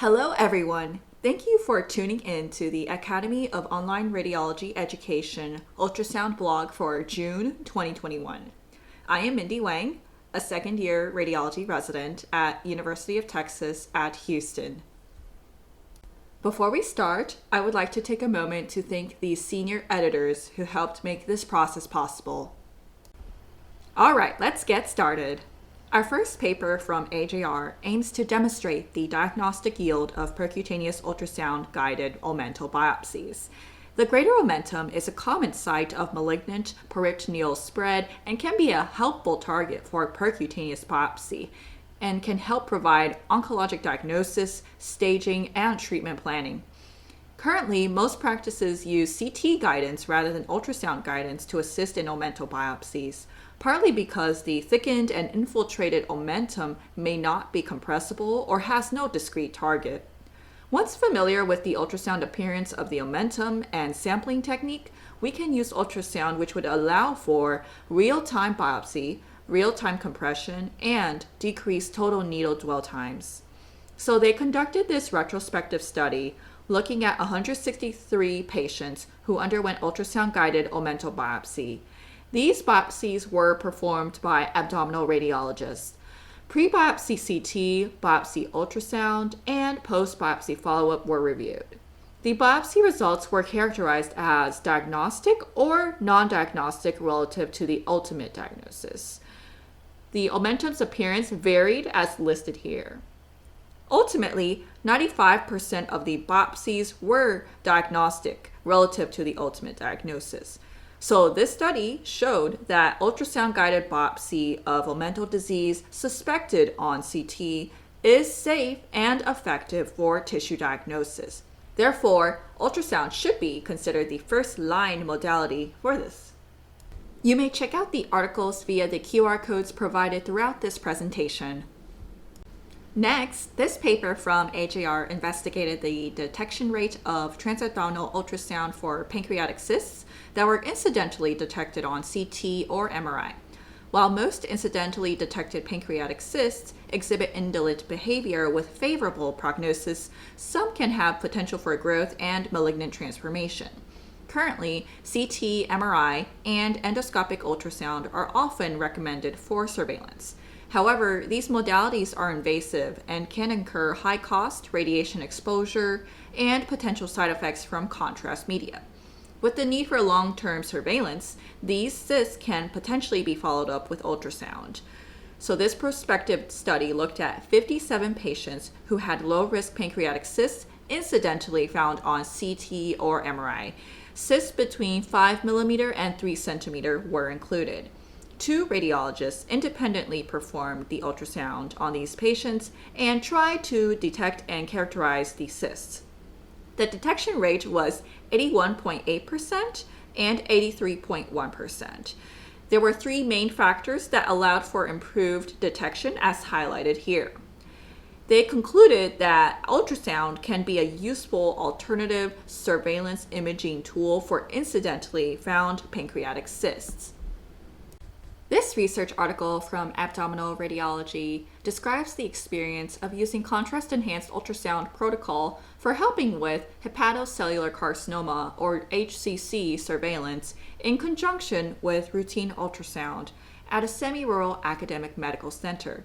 Hello everyone! Thank you for tuning in to the Academy of Online Radiology Education Ultrasound blog for June 2021. I am Mindy Wang, a second-year radiology resident at University of Texas at Houston. Before we start, I would like to take a moment to thank the senior editors who helped make this process possible. Alright, let's get started. Our first paper from AJR aims to demonstrate the diagnostic yield of percutaneous ultrasound-guided omental biopsies. The greater omentum is a common site of malignant peritoneal spread and can be a helpful target for percutaneous biopsy and can help provide oncologic diagnosis, staging, and treatment planning. Currently, most practices use CT guidance rather than ultrasound guidance to assist in omental biopsies, partly because the thickened and infiltrated omentum may not be compressible or has no discrete target. Once familiar with the ultrasound appearance of the omentum and sampling technique, we can use ultrasound, which would allow for real-time biopsy, real-time compression, and decreased total needle dwell times. So they conducted this retrospective study looking at 163 patients who underwent ultrasound-guided omental biopsy. These biopsies were performed by abdominal radiologists. Pre-biopsy CT, biopsy ultrasound, and post-biopsy follow-up were reviewed. The biopsy results were characterized as diagnostic or non-diagnostic relative to the ultimate diagnosis. The omentum's appearance varied as listed here. Ultimately, 95% of the biopsies were diagnostic relative to the ultimate diagnosis. So this study showed that ultrasound-guided biopsy of omental disease suspected on CT is safe and effective for tissue diagnosis. Therefore, ultrasound should be considered the first-line modality for this. You may check out the articles via the QR codes provided throughout this presentation. Next, this paper from AJR investigated the detection rate of transabdominal ultrasound for pancreatic cysts that were incidentally detected on CT or MRI. While most incidentally detected pancreatic cysts exhibit indolent behavior with favorable prognosis, some can have potential for growth and malignant transformation. Currently, CT, MRI, and endoscopic ultrasound are often recommended for surveillance. However, these modalities are invasive and can incur high cost, radiation exposure, and potential side effects from contrast media. With the need for long-term surveillance, these cysts can potentially be followed up with ultrasound. So this prospective study looked at 57 patients who had low-risk pancreatic cysts incidentally found on CT or MRI. Cysts between 5 mm and 3 cm were included. 2 radiologists independently performed the ultrasound on these patients and tried to detect and characterize the cysts. The detection rate was 81.8% and 83.1%. There were 3 main factors that allowed for improved detection as highlighted here. They concluded that ultrasound can be a useful alternative surveillance imaging tool for incidentally found pancreatic cysts. This research article from Abdominal Radiology describes the experience of using contrast-enhanced ultrasound protocol for helping with hepatocellular carcinoma, or HCC, surveillance in conjunction with routine ultrasound at a semi-rural academic medical center.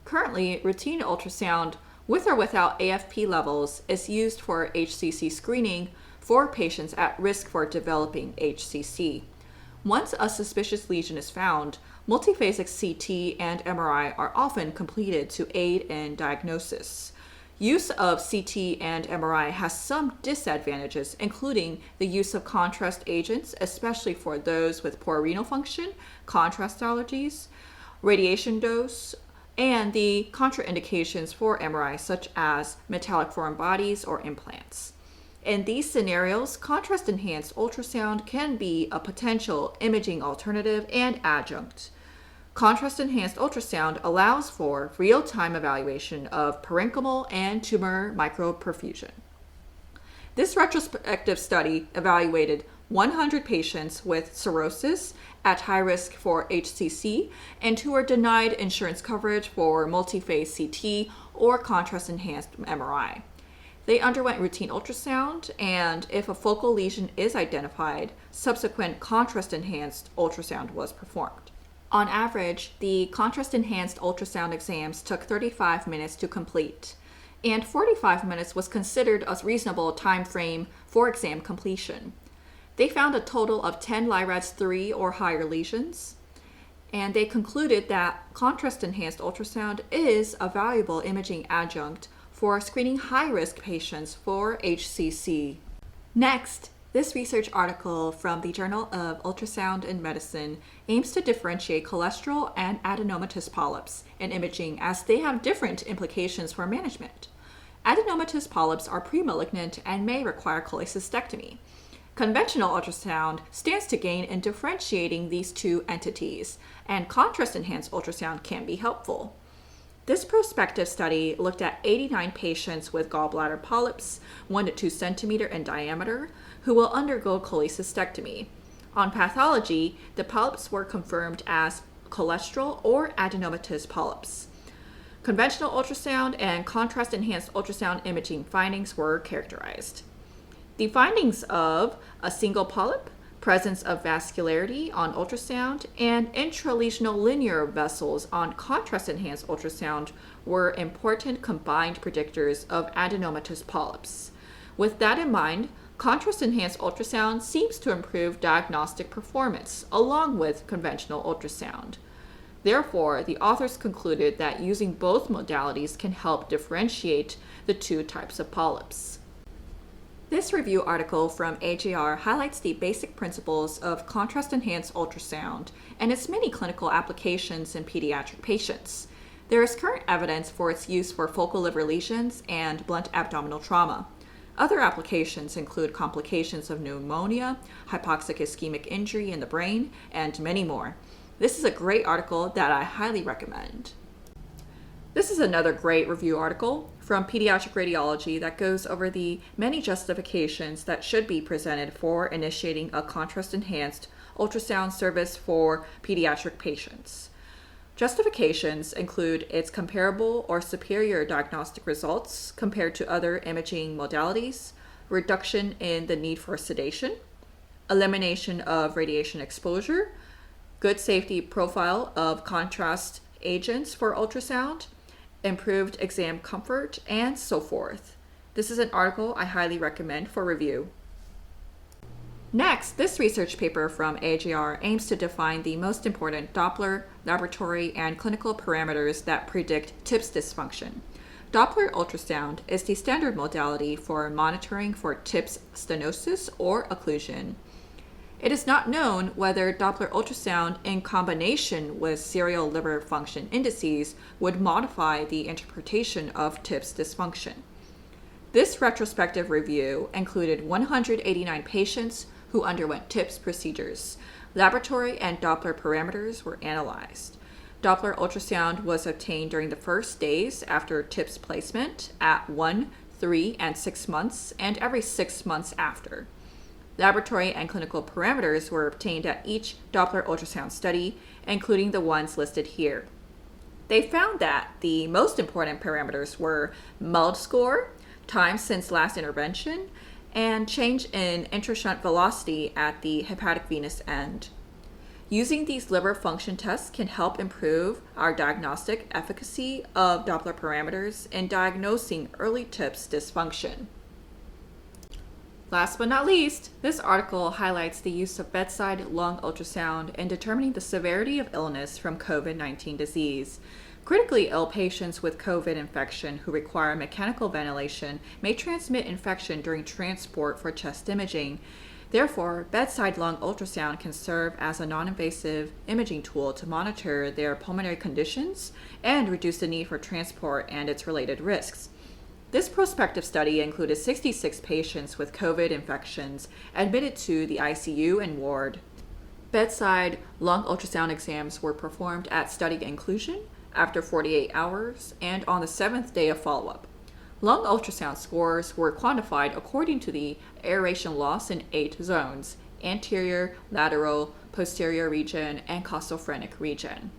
Currently, routine ultrasound with or without AFP levels is used for HCC screening for patients at risk for developing HCC. Once a suspicious lesion is found, multiphasic CT and MRI are often completed to aid in diagnosis. Use of CT and MRI has some disadvantages, including the use of contrast agents, especially for those with poor renal function, contrast allergies, radiation dose, and the contraindications for MRI, such as metallic foreign bodies or implants. In these scenarios, contrast-enhanced ultrasound can be a potential imaging alternative and adjunct. Contrast-enhanced ultrasound allows for real-time evaluation of parenchymal and tumor microperfusion. This retrospective study evaluated 100 patients with cirrhosis at high risk for HCC and who were denied insurance coverage for multi-phase CT or contrast-enhanced MRI. They underwent routine ultrasound, and if a focal lesion is identified, subsequent contrast-enhanced ultrasound was performed. On average, the contrast-enhanced ultrasound exams took 35 minutes to complete, and 45 minutes was considered a reasonable time frame for exam completion. They found a total of 10 LIRADS 3 or higher lesions, and they concluded that contrast-enhanced ultrasound is a valuable imaging adjunct for screening high-risk patients for HCC. Next, this research article from the Journal of Ultrasound in Medicine aims to differentiate cholesterol and adenomatous polyps in imaging as they have different implications for management. Adenomatous polyps are premalignant and may require cholecystectomy. Conventional ultrasound stands to gain in differentiating these two entities, and contrast-enhanced ultrasound can be helpful. This prospective study looked at 89 patients with gallbladder polyps, 1 to 2 centimeter in diameter, who will undergo cholecystectomy. On pathology, the polyps were confirmed as cholesterol or adenomatous polyps. Conventional ultrasound and contrast-enhanced ultrasound imaging findings were characterized. The findings of a single polyp, presence of vascularity on ultrasound, and intralesional linear vessels on contrast-enhanced ultrasound were important combined predictors of adenomatous polyps. With that in mind, contrast-enhanced ultrasound seems to improve diagnostic performance along with conventional ultrasound. Therefore, the authors concluded that using both modalities can help differentiate the two types of polyps. This review article from AJR highlights the basic principles of contrast-enhanced ultrasound and its many clinical applications in pediatric patients. There is current evidence for its use for focal liver lesions and blunt abdominal trauma. Other applications include complications of pneumonia, hypoxic ischemic injury in the brain, and many more. This is a great article that I highly recommend. This is another great review article from Pediatric Radiology that goes over the many justifications that should be presented for initiating a contrast-enhanced ultrasound service for pediatric patients. Justifications include its comparable or superior diagnostic results compared to other imaging modalities, reduction in the need for sedation, elimination of radiation exposure, good safety profile of contrast agents for ultrasound, improved exam comfort, and so forth. This is an article I highly recommend for review. Next, this research paper from AJR aims to define the most important Doppler laboratory and clinical parameters that predict TIPS dysfunction. Doppler ultrasound is the standard modality for monitoring for TIPS stenosis or occlusion. It is not known whether Doppler ultrasound in combination with serial liver function indices would modify the interpretation of TIPS dysfunction. This retrospective review included 189 patients who underwent TIPS procedures. Laboratory and Doppler parameters were analyzed. Doppler ultrasound was obtained during the first days after TIPS placement at 1, 3, and 6 months, and every 6 months after. Laboratory and clinical parameters were obtained at each Doppler ultrasound study, including the ones listed here. They found that the most important parameters were MELD score, time since last intervention, and change in intrashunt velocity at the hepatic venous end. Using these liver function tests can help improve our diagnostic efficacy of Doppler parameters in diagnosing early TIPS dysfunction. Last but not least, this article highlights the use of bedside lung ultrasound in determining the severity of illness from COVID-19 disease. Critically ill patients with COVID infection who require mechanical ventilation may transmit infection during transport for chest imaging. Therefore, bedside lung ultrasound can serve as a non-invasive imaging tool to monitor their pulmonary conditions and reduce the need for transport and its related risks. This prospective study included 66 patients with COVID infections admitted to the ICU and ward. Bedside lung ultrasound exams were performed at study inclusion after 48 hours and on the 7th day of follow-up. Lung ultrasound scores were quantified according to the aeration loss in 8 zones: anterior, lateral, posterior region, and costophrenic region.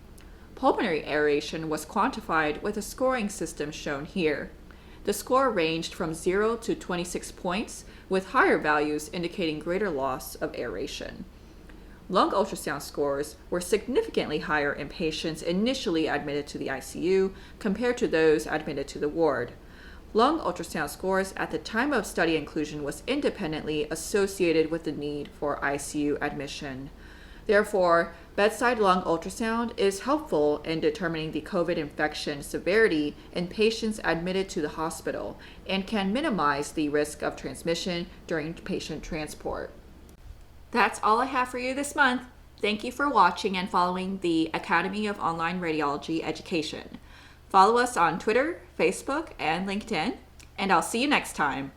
Pulmonary aeration was quantified with a scoring system shown here. The score ranged from 0 to 26 points, with higher values indicating greater loss of aeration. Lung ultrasound scores were significantly higher in patients initially admitted to the ICU compared to those admitted to the ward. Lung ultrasound scores at the time of study inclusion was independently associated with the need for ICU admission. Therefore, bedside lung ultrasound is helpful in determining the COVID infection severity in patients admitted to the hospital and can minimize the risk of transmission during patient transport. That's all I have for you this month. Thank you for watching and following the Academy of Online Radiology Education. Follow us on Twitter, Facebook, and LinkedIn, and I'll see you next time.